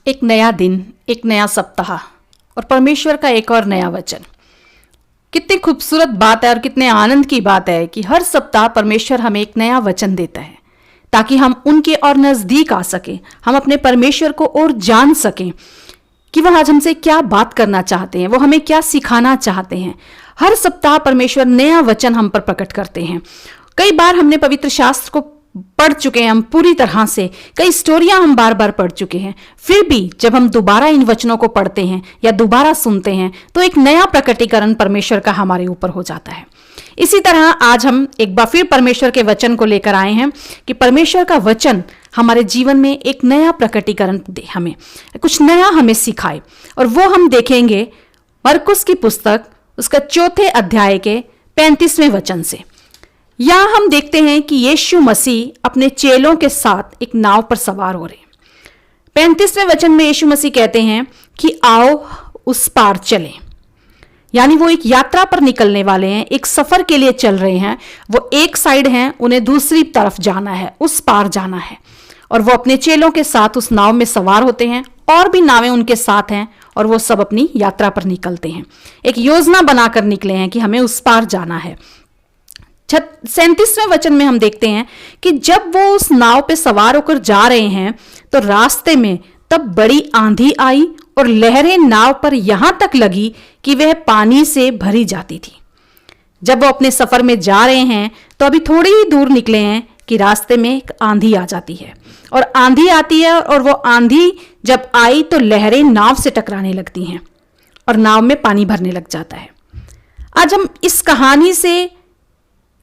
एक नया दिन, एक नया सप्ताह और परमेश्वर का एक और नया वचन। कितनी खूबसूरत बात है और कितने आनंद की बात है कि हर सप्ताह परमेश्वर हमें एक नया वचन देता है ताकि हम उनके और नजदीक आ सकें, हम अपने परमेश्वर को और जान सकें कि वह आज हमसे क्या बात करना चाहते हैं, वो हमें क्या सिखाना चाहते हैं। हर सप्ताह परमेश्वर नया वचन हम पर प्रकट करते हैं। कई बार हमने पवित्र शास्त्र को पढ़ चुके हैं, हम पूरी तरह से कई स्टोरियां हम बार बार पढ़ चुके हैं। फिर भी जब हम दोबारा इन वचनों को पढ़ते हैं या दोबारा सुनते हैं तो एक नया प्रकटीकरण परमेश्वर का हमारे ऊपर हो जाता है। इसी तरह आज हम एक बार फिर परमेश्वर के वचन को लेकर आए हैं कि परमेश्वर का वचन हमारे जीवन में एक नया प्रकटीकरण दे, हमें कुछ नया हमें सिखाए। और वो हम देखेंगे मरकुस की पुस्तक उसका 4 अध्याय के 35वें वचन से। यहां हम देखते हैं कि यीशु मसीह अपने चेलों के साथ एक नाव पर सवार हो रहे हैं। 35वें वचन में यीशु मसीह कहते हैं कि आओ उस पार चलें। यानी वो एक यात्रा पर निकलने वाले हैं, एक सफर के लिए चल रहे हैं। वो एक साइड हैं, उन्हें दूसरी तरफ जाना है, उस पार जाना है। और वो अपने चेलों के साथ उस नाव में सवार होते हैं, और भी नावें उनके साथ हैं और वो सब अपनी यात्रा पर निकलते हैं। एक योजना बनाकर निकले हैं कि हमें उस पार जाना है। 37वें वचन में हम देखते हैं कि जब वो उस नाव पे सवार होकर जा रहे हैं तो रास्ते में तब बड़ी आंधी आई और लहरें नाव पर यहां तक लगी कि वह पानी से भरी जाती थी। जब वो अपने सफर में जा रहे हैं तो अभी थोड़ी ही दूर निकले हैं कि रास्ते में एक आंधी आ जाती है, और आंधी आती है और वो आंधी जब आई तो लहरें नाव से टकराने लगती हैं और नाव में पानी भरने लग जाता है। आज हम इस कहानी से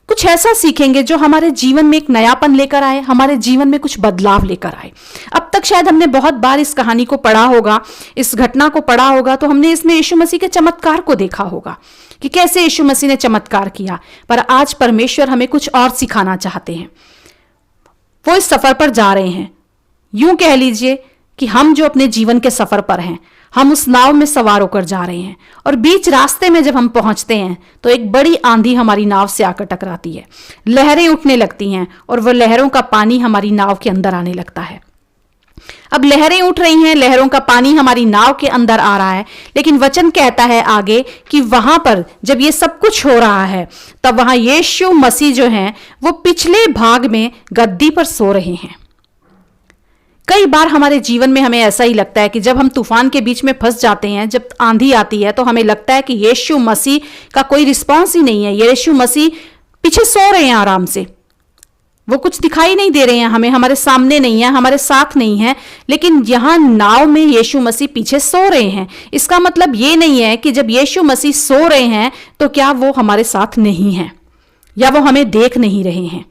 कुछ ऐसा सीखेंगे जो हमारे जीवन में एक नयापन लेकर आए, हमारे जीवन में कुछ बदलाव लेकर आए। अब तक शायद हमने बहुत बार इस कहानी को पढ़ा होगा, इस घटना को पढ़ा होगा, तो हमने इसमें यीशु मसीह के चमत्कार को देखा होगा कि कैसे यीशु मसीह ने चमत्कार किया। पर आज परमेश्वर हमें कुछ और सिखाना चाहते हैं। वो इस सफर पर जा रहे हैं। यूं कह लीजिए कि हम जो अपने जीवन के सफर पर हैं, हम उस नाव में सवार होकर जा रहे हैं, और बीच रास्ते में जब हम पहुंचते हैं तो एक बड़ी आंधी हमारी नाव से आकर टकराती है। लहरें उठने लगती हैं और वह लहरों का पानी हमारी नाव के अंदर आने लगता है। अब लहरें उठ रही हैं, लहरों का पानी हमारी नाव के अंदर आ रहा है, लेकिन वचन कहता है आगे कि वहां पर जब ये सब कुछ हो रहा है तब वहां यीशु मसीह जो हैं वो पिछले भाग में गद्दी पर सो रहे हैं। कई बार हमारे जीवन में हमें ऐसा ही लगता है कि जब हम तूफान के बीच में फंस जाते हैं, जब आंधी आती है, तो हमें लगता है कि यीशु मसीह का कोई रिस्पॉन्स ही नहीं है। यीशु मसीह पीछे सो रहे हैं आराम से, वो कुछ दिखाई नहीं दे रहे हैं हमें, हमारे सामने नहीं है, हमारे साथ नहीं है। लेकिन यहां नाव में यीशु मसीह पीछे सो रहे हैं। इसका मतलब ये नहीं है कि जब यीशु मसीह सो रहे हैं तो क्या वो हमारे साथ नहीं है या वो हमें देख नहीं रहे हैं।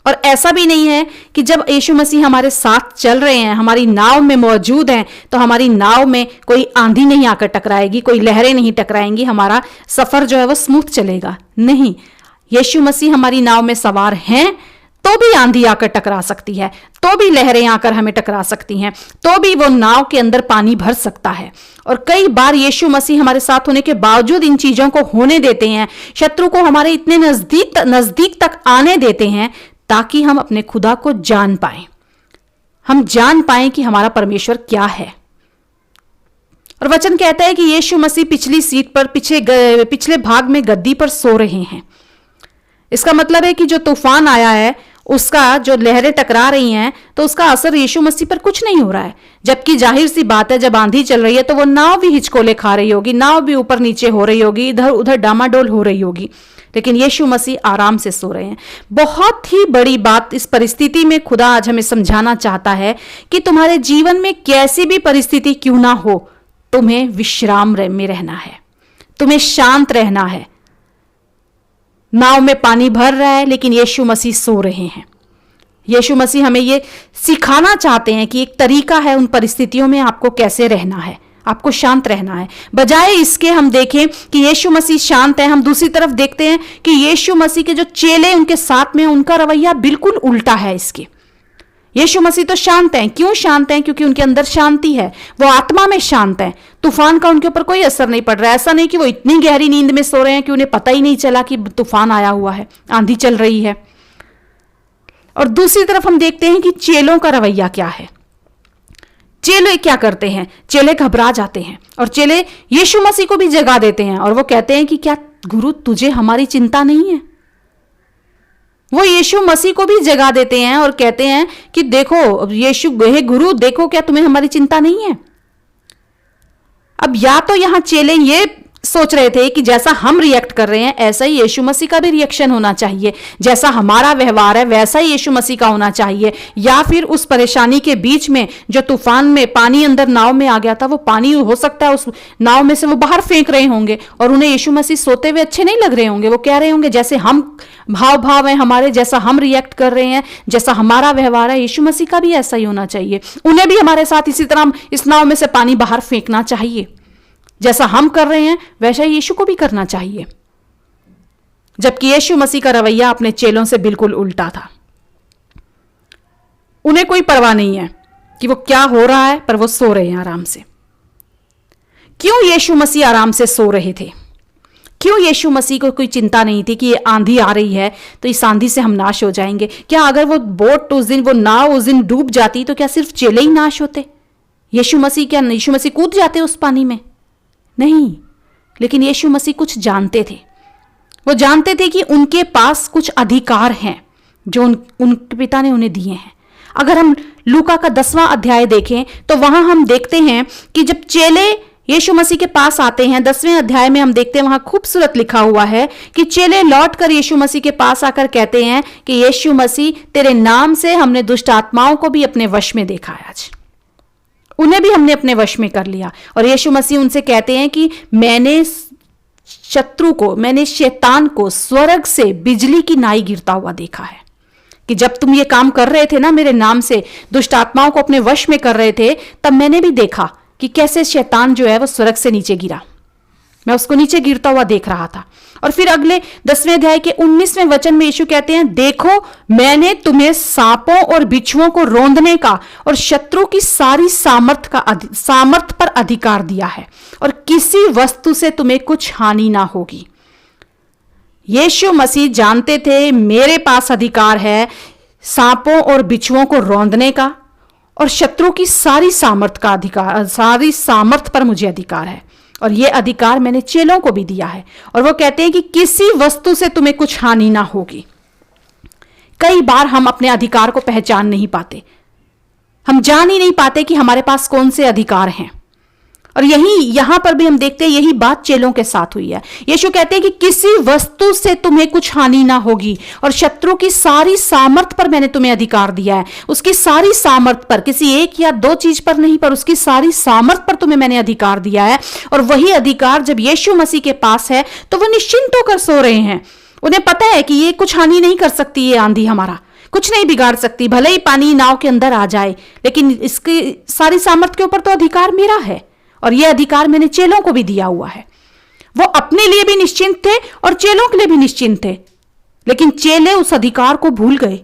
और ऐसा भी नहीं है कि जब यीशु मसीह हमारे साथ चल रहे हैं, हमारी नाव में मौजूद हैं, तो हमारी नाव में कोई आंधी नहीं आकर टकराएगी, कोई लहरें नहीं टकराएंगी, हमारा सफर जो है वो स्मूथ चलेगा। नहीं, यीशु मसीह हमारी नाव में सवार हैं तो भी आंधी आकर टकरा सकती है, तो भी लहरें आकर हमें टकरा सकती हैं, तो भी वो नाव के अंदर पानी भर सकता है। और कई बार यीशु मसीह हमारे साथ होने के बावजूद इन चीजों को होने देते हैं, शत्रु को हमारे इतने नजदीक तक आने देते हैं ताकि हम अपने खुदा को जान पाएं, हम जान पाएं कि हमारा परमेश्वर क्या है। और वचन कहता है कि यीशु मसीह पिछली सीट पर पिछले भाग में गद्दी पर सो रहे हैं। इसका मतलब है कि जो तूफान आया है, उसका जो लहरें टकरा रही हैं, तो उसका असर यीशु मसीह पर कुछ नहीं हो रहा है। जबकि जाहिर सी बात है, जब आंधी चल रही है तो वो नाव भी हिचकोले खा रही होगी, नाव भी ऊपर नीचे हो रही होगी, इधर उधर डामाडोल हो रही होगी, लेकिन यीशु मसीह आराम से सो रहे हैं। बहुत ही बड़ी बात इस परिस्थिति में खुदा आज हमें समझाना चाहता है कि तुम्हारे जीवन में कैसी भी परिस्थिति क्यों ना हो, तुम्हें विश्राम में रहना है, तुम्हें शांत रहना है। नाव में पानी भर रहा है लेकिन यीशु मसीह सो रहे हैं। यीशु मसीह हमें ये सिखाना चाहते हैं कि एक तरीका है उन परिस्थितियों में आपको कैसे रहना है, आपको शांत रहना है। बजाय इसके हम देखें कि यीशु मसीह शांत है, हम दूसरी तरफ देखते हैं कि यीशु मसीह के जो चेले उनके साथ में, उनका रवैया बिल्कुल उल्टा है इसके। यीशु मसीह तो शांत हैं। क्यों शांत हैं? क्योंकि उनके अंदर शांति है, वो आत्मा में शांत हैं। तूफान का उनके ऊपर कोई असर नहीं पड़ रहा है। ऐसा नहीं कि वो इतनी गहरी नींद में सो रहे हैं कि उन्हें पता ही नहीं चला कि तूफान आया हुआ है, आंधी चल रही है। और दूसरी तरफ हम देखते हैं कि चेलों का रवैया क्या है। चेले क्या करते हैं, चेले घबरा जाते हैं और चेले यीशु मसीह को भी जगा देते हैं और वो कहते हैं कि क्या गुरु तुझे हमारी चिंता नहीं है। वो यीशु मसीह को भी जगा देते हैं और कहते हैं कि देखो यीशु, हे गुरु देखो क्या तुम्हें हमारी चिंता नहीं है। अब या तो यहां चेले ये सोच रहे थे कि जैसा हम रिएक्ट कर रहे हैं ऐसा ही यीशु मसीह का भी रिएक्शन होना चाहिए, जैसा हमारा व्यवहार है वैसा ही यीशु मसीह का होना चाहिए, या फिर उस परेशानी के बीच में जो तूफान में पानी अंदर नाव में आ गया था, वो पानी हो सकता है उस नाव में से वो बाहर फेंक रहे होंगे और उन्हें यीशु मसीह सोते हुए अच्छे नहीं लग रहे होंगे। वो कह रहे होंगे जैसे हम भाव है हमारे, जैसा हम रिएक्ट कर रहे हैं, जैसा हमारा व्यवहार है, यीशु मसीह का भी ऐसा ही होना चाहिए। उन्हें भी हमारे साथ इसी तरह इस नाव में से पानी बाहर फेंकना चाहिए, जैसा हम कर रहे हैं वैसा ही यीशु को भी करना चाहिए। जबकि यीशु मसीह का रवैया अपने चेलों से बिल्कुल उल्टा था। उन्हें कोई परवाह नहीं है कि वो क्या हो रहा है, पर वो सो रहे हैं आराम से। क्यों यीशु मसीह आराम से सो रहे थे? क्यों यीशु मसीह को कोई चिंता नहीं थी कि ये आंधी आ रही है तो इस आंधी से हम नाश हो जाएंगे? क्या अगर वो बोट उस दिन, वो नाव उस दिन डूब जाती तो क्या सिर्फ चेले ही नाश होते? यीशु मसीह कूद जाते उस पानी में? नहीं, लेकिन यीशु मसीह कुछ जानते थे। वो जानते थे कि उनके पास कुछ अधिकार हैं जो उनके पिता ने उन्हें दिए हैं। अगर हम लूका का 10वां अध्याय देखें तो वहां हम देखते हैं कि जब चेले यीशु मसीह के पास आते हैं, 10वें अध्याय में हम देखते हैं वहां खूबसूरत लिखा हुआ है कि चेले लौटकर यीशु मसीह के पास आकर कहते हैं कि यीशु मसीह तेरे नाम से हमने दुष्ट आत्माओं को भी अपने वश में देखा है, आज उन्हें भी हमने अपने वश में कर लिया। और यीशु मसीह उनसे कहते हैं कि मैंने शैतान को स्वर्ग से बिजली की नाई गिरता हुआ देखा है। कि जब तुम ये काम कर रहे थे ना, मेरे नाम से दुष्ट आत्माओं को अपने वश में कर रहे थे, तब मैंने भी देखा कि कैसे शैतान जो है वो स्वर्ग से नीचे गिरा। मैं उसको नीचे गिरता हुआ देख रहा था। और फिर अगले 10वें अध्याय के 19वें वचन में यीशु कहते हैं, देखो मैंने तुम्हें सांपों और बिच्छुओं को रौंदने का और शत्रु की सारी सामर्थ पर अधिकार दिया है और किसी वस्तु से तुम्हें कुछ हानि ना होगी। यीशु मसीह जानते थे मेरे पास अधिकार है सांपों और बिच्छुओं को रौंदने का और शत्रु की सारी सामर्थ पर मुझे अधिकार है, और यह अधिकार मैंने चेलों को भी दिया है। और वो कहते हैं कि किसी वस्तु से तुम्हें कुछ हानि ना होगी। कई बार हम अपने अधिकार को पहचान नहीं पाते, हम जान ही नहीं पाते कि हमारे पास कौन से अधिकार हैं। और यहां पर भी हम देखते हैं यही बात चेलों के साथ हुई है। यीशु कहते हैं कि किसी वस्तु से तुम्हें कुछ हानि ना होगी और शत्रु की सारी सामर्थ पर मैंने तुम्हें अधिकार दिया है। उसकी सारी सामर्थ पर, किसी एक या दो चीज पर नहीं, पर उसकी सारी सामर्थ पर तुम्हें मैंने अधिकार दिया है। और वही अधिकार जब यीशु मसीह के पास है तो वो निश्चिंत होकर सो रहे हैं। उन्हें पता है कि ये कुछ हानि नहीं कर सकती, ये आंधी हमारा कुछ नहीं बिगाड़ सकती। भले ही पानी नाव के अंदर आ जाए, लेकिन इसकी सारी सामर्थ के ऊपर तो अधिकार मेरा है, और यह अधिकार मैंने चेलों को भी दिया हुआ है। वो अपने लिए भी निश्चिंत थे और चेलों के लिए भी निश्चिंत थे, लेकिन चेले उस अधिकार को भूल गए।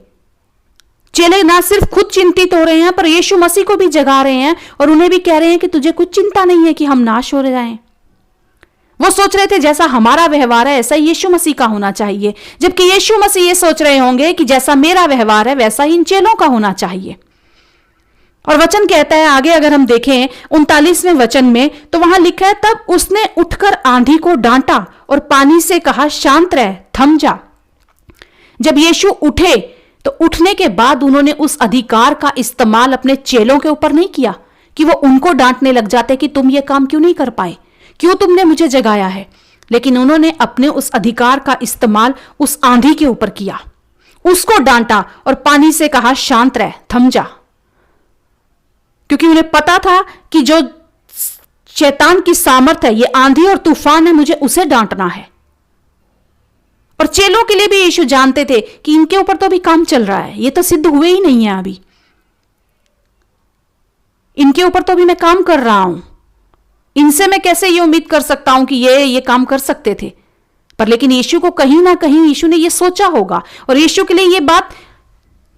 चेले ना सिर्फ खुद चिंतित हो रहे हैं, पर यीशु मसीह को भी जगा रहे हैं और उन्हें भी कह रहे हैं कि तुझे कुछ चिंता नहीं है कि हम नाश हो जाएं। वो सोच रहे थे जैसा हमारा व्यवहार है ऐसा यीशु मसीह का होना चाहिए, जबकि यीशु मसीह ये सोच रहे होंगे कि जैसा मेरा व्यवहार है वैसा ही इन चेलों का होना चाहिए। और वचन कहता है आगे, अगर हम देखें 39वें वचन में, तो वहां लिखा है, तब उसने उठकर आंधी को डांटा और पानी से कहा, शांत रह, थम जा। जब यीशु उठे तो उठने के बाद उन्होंने उस अधिकार का इस्तेमाल अपने चेलों के ऊपर नहीं किया कि वो उनको डांटने लग जाते कि तुम ये काम क्यों नहीं कर पाए, क्यों तुमने मुझे जगाया है। लेकिन उन्होंने अपने उस अधिकार का इस्तेमाल उस आंधी के ऊपर किया, उसको डांटा और पानी से कहा, शांत रह, थम जा। क्योंकि उन्हें पता था कि जो शैतान की सामर्थ है, ये आंधी और तूफान है, मुझे उसे डांटना है। और चेलों के लिए भी यीशु जानते थे कि इनके ऊपर तो अभी काम चल रहा है, ये तो सिद्ध हुए ही नहीं है, अभी इनके ऊपर तो अभी मैं काम कर रहा हूं, इनसे मैं कैसे ये उम्मीद कर सकता हूं कि ये काम कर सकते थे। पर लेकिन यीशु को कहीं ना कहीं यीशु ने ये सोचा होगा, और यीशु के लिए ये बात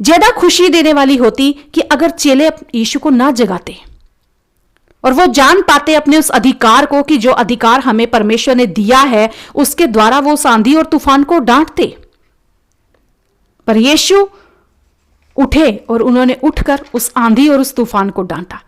ज्यादा खुशी देने वाली होती कि अगर चेले यीशु को ना जगाते और वो जान पाते अपने उस अधिकार को कि जो अधिकार हमें परमेश्वर ने दिया है, उसके द्वारा वो उस आंधी और तूफान को डांटते। पर यीशु उठे और उन्होंने उठकर उस आंधी और उस तूफान को डांटा।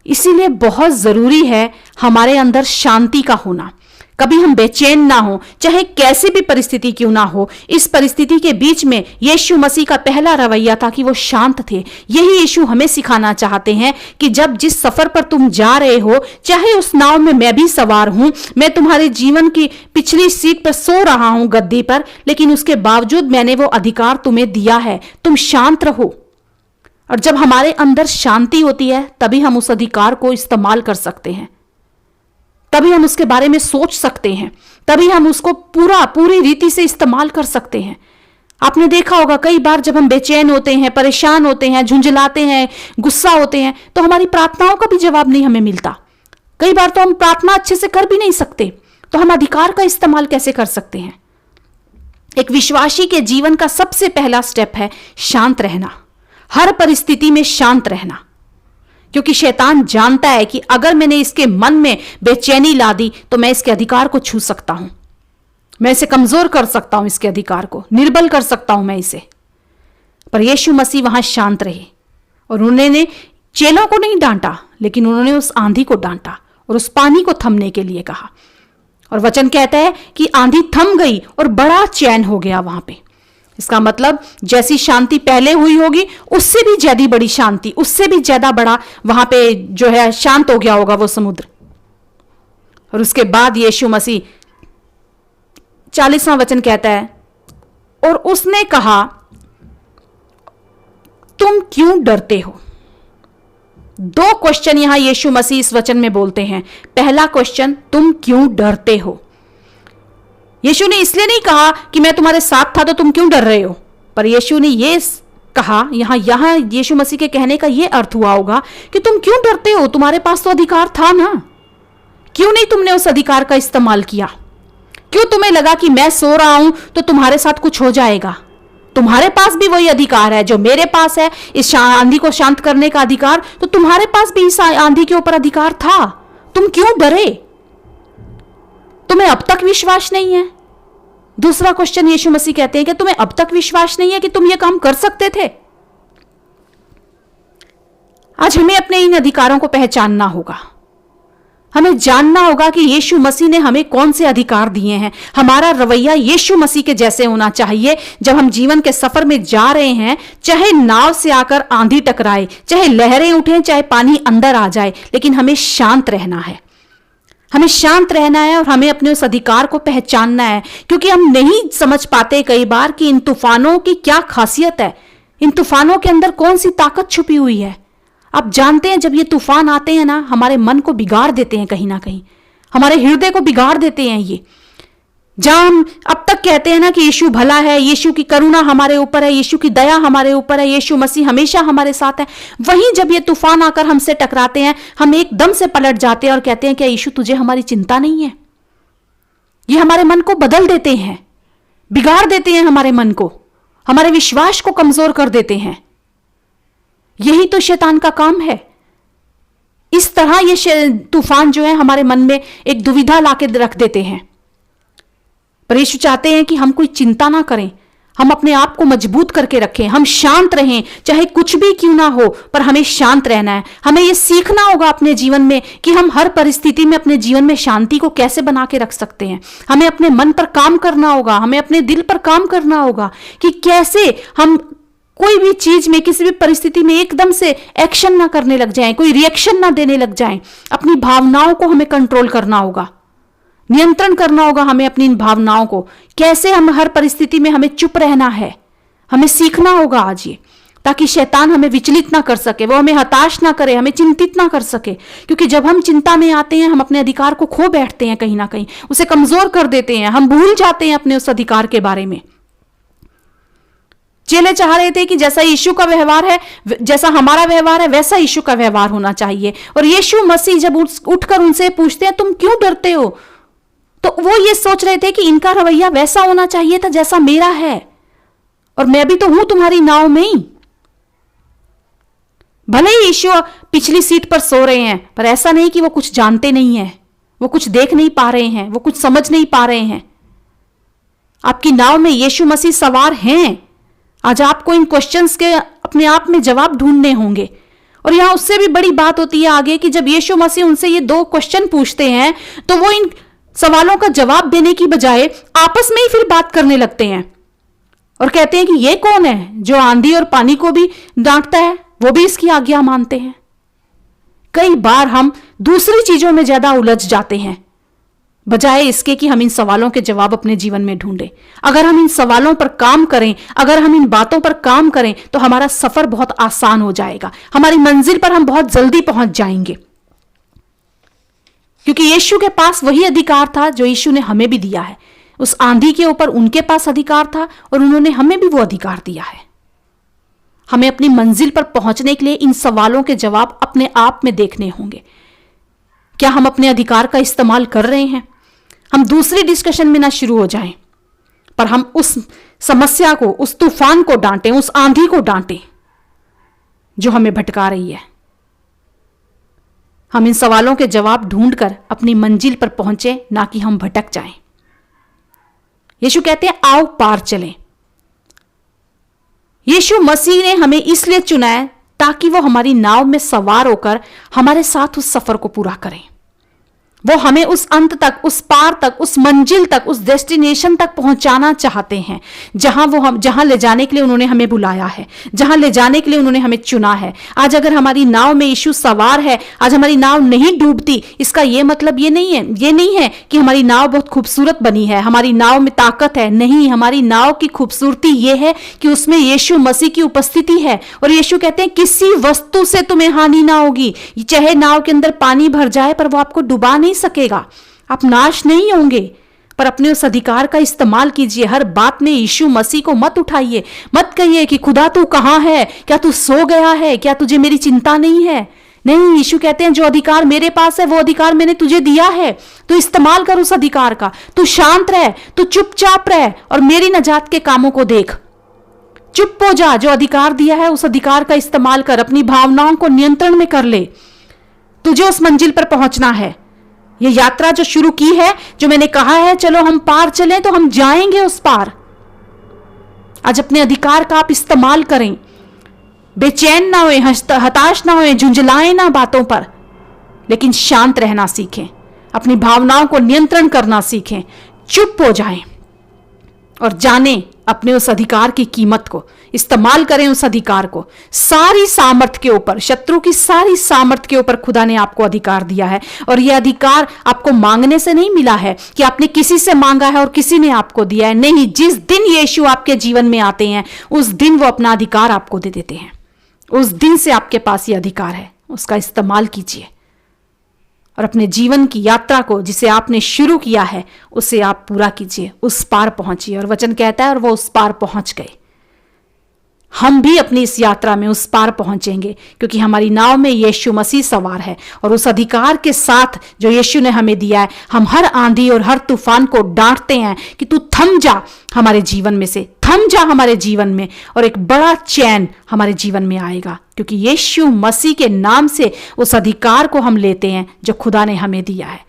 इसीलिए बहुत जरूरी है हमारे अंदर शांति का होना। कभी हम बेचैन ना हो, चाहे कैसी भी परिस्थिति क्यों ना हो। इस परिस्थिति के बीच में यीशु मसीह का पहला रवैया था कि वो शांत थे। यही यीशु हमें सिखाना चाहते हैं कि जब जिस सफर पर तुम जा रहे हो, चाहे उस नाव में मैं भी सवार हूं, मैं तुम्हारे जीवन की पिछली सीट पर सो रहा हूं गद्दी पर, लेकिन उसके बावजूद मैंने वो अधिकार तुम्हें दिया है, तुम शांत रहो। और जब हमारे अंदर शांति होती है तभी हम उस अधिकार को इस्तेमाल कर सकते हैं, तभी हम उसके बारे में सोच सकते हैं, तभी हम उसको पूरी रीति से इस्तेमाल कर सकते हैं। आपने देखा होगा कई बार जब हम बेचैन होते हैं, परेशान होते हैं, झुंझलाते हैं, गुस्सा होते हैं, तो हमारी प्रार्थनाओं का भी जवाब नहीं हमें मिलता। कई बार तो हम प्रार्थना अच्छे से कर भी नहीं सकते, तो हम अधिकार का इस्तेमाल कैसे कर सकते हैं? एक विश्वासी के जीवन का सबसे पहला स्टेप है शांत रहना, हर परिस्थिति में शांत रहना। क्योंकि शैतान जानता है कि अगर मैंने इसके मन में बेचैनी ला दी तो मैं इसके अधिकार को छू सकता हूं, मैं इसे कमजोर कर सकता हूं, इसके अधिकार को निर्बल कर सकता हूं मैं इसे। पर यीशु मसीह वहां शांत रहे और उन्होंने चेलों को नहीं डांटा, लेकिन उन्होंने उस आंधी को डांटा और उस पानी को थमने के लिए कहा। और वचन कहता है कि आंधी थम गई और बड़ा चैन हो गया वहां पे। इसका मतलब जैसी शांति पहले हुई होगी उससे भी ज्यादा बड़ी शांति, उससे भी ज्यादा बड़ा वहां पे जो है शांत हो गया होगा वो समुद्र। और उसके बाद यीशु मसीह 40वां वचन कहता है, और उसने कहा तुम क्यों डरते हो। दो क्वेश्चन यहां यीशु मसीह इस वचन में बोलते हैं। पहला क्वेश्चन, तुम क्यों डरते हो। यीशु ने इसलिए नहीं कहा कि मैं तुम्हारे साथ था तो तुम क्यों डर रहे हो, पर यीशु ने यह कहा, यहां यीशु मसीह के कहने का यह अर्थ हुआ होगा कि तुम क्यों डरते हो, तुम्हारे पास तो अधिकार था ना, क्यों नहीं तुमने उस अधिकार का इस्तेमाल किया? क्यों तुम्हें लगा कि मैं सो रहा हूं तो तुम्हारे साथ कुछ हो जाएगा? तुम्हारे पास भी वही अधिकार है जो मेरे पास है, इस आंधी को शांत करने का अधिकार, तो तुम्हारे पास भी इस आंधी के ऊपर अधिकार था। तुम क्यों डरे? तुम्हें अब तक विश्वास नहीं है? दूसरा क्वेश्चन यीशु मसीह कहते हैं कि तुम्हें अब तक विश्वास नहीं है कि तुम यह काम कर सकते थे? आज हमें अपने इन अधिकारों को पहचानना होगा। हमें जानना होगा कि यीशु मसीह ने हमें कौन से अधिकार दिए हैं। हमारा रवैया यीशु मसीह के जैसे होना चाहिए। जब हम जीवन के सफर में जा रहे हैं, चाहे नाव से आकर आंधी टकराए, चाहे लहरें उठें, चाहे पानी अंदर आ जाए, लेकिन हमें शांत रहना है। हमें शांत रहना है और हमें अपने उस अधिकार को पहचानना है, क्योंकि हम नहीं समझ पाते कई बार कि इन तूफानों की क्या खासियत है, इन तूफानों के अंदर कौन सी ताकत छुपी हुई है। आप जानते हैं जब ये तूफान आते हैं ना, हमारे मन को बिगाड़ देते हैं, कहीं ना कहीं हमारे हृदय को बिगाड़ देते हैं। ये जहां हम अब तक कहते हैं ना कि यीशु भला है, यीशु की करुणा हमारे ऊपर है, यीशु की दया हमारे ऊपर है, यीशु मसीह हमेशा हमारे साथ है, वहीं जब ये तूफान आकर हमसे टकराते हैं, हम एकदम से पलट जाते हैं और कहते हैं क्या यीशु तुझे हमारी चिंता नहीं है? ये हमारे मन को बदल देते हैं, बिगाड़ देते हैं हमारे मन को, हमारे विश्वास को कमजोर कर देते हैं। यही तो शैतान का काम है। इस तरह ये तूफान जो है हमारे मन में एक दुविधा लाके रख देते हैं। पर यीशु चाहते हैं कि हम कोई चिंता ना करें, हम अपने आप को मजबूत करके रखें, हम शांत रहें, चाहे कुछ भी क्यों ना हो, पर हमें शांत रहना है। हमें यह सीखना होगा अपने जीवन में कि हम हर परिस्थिति में अपने जीवन में शांति को कैसे बना के रख सकते हैं। हमें अपने मन पर काम करना होगा, हमें अपने दिल पर काम करना होगा कि कैसे हम कोई भी चीज में, किसी भी परिस्थिति में एकदम से एक्शन ना करने लग जाएं, कोई रिएक्शन ना देने लग जाएं। अपनी भावनाओं को हमें कंट्रोल करना होगा, नियंत्रण करना होगा हमें अपनी इन भावनाओं को। कैसे हम हर परिस्थिति में हमें चुप रहना है, हमें सीखना होगा आज ये, ताकि शैतान हमें विचलित ना कर सके, वो हमें हताश ना करे, हमें चिंतित ना कर सके। क्योंकि जब हम चिंता में आते हैं, हम अपने अधिकार को खो बैठते हैं, कहीं ना कहीं उसे कमजोर कर देते हैं, हम भूल जाते हैं अपने उस अधिकार के बारे में। चेले चाह रहे थे कि जैसा यीशु का व्यवहार है, जैसा हमारा व्यवहार है, वैसा यीशु का व्यवहार होना चाहिए। और यीशु मसीह जब उठकर उनसे पूछते हैं तुम क्यों डरते हो, तो वो ये सोच रहे थे कि इनका रवैया वैसा होना चाहिए था जैसा मेरा है, और मैं भी तो हूं तुम्हारी नाव में ही। भले ही यीशु पिछली सीट पर सो रहे हैं, पर ऐसा नहीं कि वो कुछ जानते नहीं है, वो कुछ देख नहीं पा रहे हैं, वो कुछ समझ नहीं पा रहे हैं। आपकी नाव में यीशु मसीह सवार हैं। आज आपको इन क्वेश्चंस के अपने आप में जवाब ढूंढने होंगे, और यहां उससे भी बड़ी बात होती है आगे कि जब यीशु मसीह उनसे ये 2 क्वेश्चन पूछते हैं तो वो इन सवालों का जवाब देने की बजाय आपस में ही फिर बात करने लगते हैं और कहते हैं कि ये कौन है जो आंधी और पानी को भी डांटता है, वो भी इसकी आज्ञा मानते हैं। कई बार हम दूसरी चीजों में ज्यादा उलझ जाते हैं बजाय इसके कि हम इन सवालों के जवाब अपने जीवन में ढूंढें। अगर हम इन सवालों पर काम करें, अगर हम इन बातों पर काम करें तो हमारा सफर बहुत आसान हो जाएगा, हमारी मंजिल पर हम बहुत जल्दी पहुंच जाएंगे, क्योंकि यीशु के पास वही अधिकार था जो यीशु ने हमें भी दिया है। उस आंधी के ऊपर उनके पास अधिकार था और उन्होंने हमें भी वो अधिकार दिया है। हमें अपनी मंजिल पर पहुंचने के लिए इन सवालों के जवाब अपने आप में देखने होंगे। क्या हम अपने अधिकार का इस्तेमाल कर रहे हैं? हम दूसरी डिस्कशन में ना शुरू हो जाएं, पर हम उस समस्या को, उस तूफान को डांटें, उस आंधी को डांटें जो हमें भटका रही है। हम इन सवालों के जवाब ढूंढकर अपनी मंजिल पर पहुंचे, ना कि हम भटक जाएं। यीशु कहते हैं आओ पार चलें। यीशु मसीह ने हमें इसलिए चुना है ताकि वो हमारी नाव में सवार होकर हमारे साथ उस सफर को पूरा करें। वो हमें उस अंत तक, उस पार तक, उस मंजिल तक, उस डेस्टिनेशन तक पहुंचाना चाहते हैं जहां ले जाने के लिए उन्होंने हमें बुलाया है, जहां ले जाने के लिए उन्होंने हमें चुना है। आज अगर हमारी नाव में यीशु सवार है, आज हमारी नाव नहीं डूबती, इसका यह मतलब ये नहीं है कि हमारी नाव बहुत खूबसूरत बनी है, हमारी नाव में ताकत है। नहीं, हमारी नाव की खूबसूरती यह है कि उसमें यीशु मसीह की उपस्थिति है। और यीशु कहते हैं किसी वस्तु से तुम्हें हानि ना होगी, चाहे नाव के अंदर पानी भर जाए पर वो आपको डुबा नहीं सकेगा, आप नाश नहीं होंगे। पर अपने उस अधिकार का इस्तेमाल कीजिए। हर बात में यीशु मसीह को मत उठाइए, मत कहिए कि खुदा तू कहां है, क्या तू सो गया है, क्या तुझे मेरी चिंता नहीं है। नहीं, यीशु कहते हैं जो अधिकार मेरे पास है वो अधिकार मैंने तुझे दिया है, तू इस्तेमाल कर उस अधिकार का। तू शांत रह, तू चुपचाप रह और मेरी नजात के कामों को देख। चुप हो जा, जो अधिकार दिया है उस अधिकार का इस्तेमाल कर, अपनी भावनाओं को नियंत्रण में कर ले। तुझे उस मंजिल पर पहुंचना है। ये यात्रा जो शुरू की है, जो मैंने कहा है चलो हम पार चलें, तो हम जाएंगे उस पार। आज अपने अधिकार का आप इस्तेमाल करें, बेचैन ना होए, हताश ना होए, झुंझलाएं ना बातों पर, लेकिन शांत रहना सीखें, अपनी भावनाओं को नियंत्रण करना सीखें, चुप हो जाएं और जानें अपने उस अधिकार की कीमत को। इस्तेमाल करें उस अधिकार को। सारी सामर्थ के ऊपर, शत्रु की सारी सामर्थ के ऊपर खुदा ने आपको अधिकार दिया है। और यह अधिकार आपको मांगने से नहीं मिला है कि आपने किसी से मांगा है और किसी ने आपको दिया है। नहीं, जिस दिन यीशु आपके जीवन में आते हैं उस दिन वो अपना अधिकार आपको दे देते हैं। उस दिन से आपके पास ये अधिकार है, उसका इस्तेमाल कीजिए और अपने जीवन की यात्रा को जिसे आपने शुरू किया है उसे आप पूरा कीजिए, उस पार पहुंचिए। और वचन कहता है और वो उस पार पहुंच गए। हम भी अपनी इस यात्रा में उस पार पहुंचेंगे क्योंकि हमारी नाव में यीशु मसीह सवार है और उस अधिकार के साथ जो यीशु ने हमें दिया है, हम हर आंधी और हर तूफान को डांटते हैं कि तू थम जा हमारे जीवन में से, थम जा हमारे जीवन में, और एक बड़ा चैन हमारे जीवन में आएगा क्योंकि यीशु मसीह के नाम से उस अधिकार को हम लेते हैं जो खुदा ने हमें दिया है।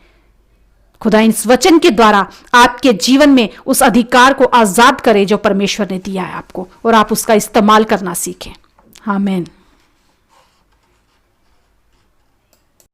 खुदा इस वचन के द्वारा आपके जीवन में उस अधिकार को आजाद करे जो परमेश्वर ने दिया है आपको, और आप उसका इस्तेमाल करना सीखें। आमीन।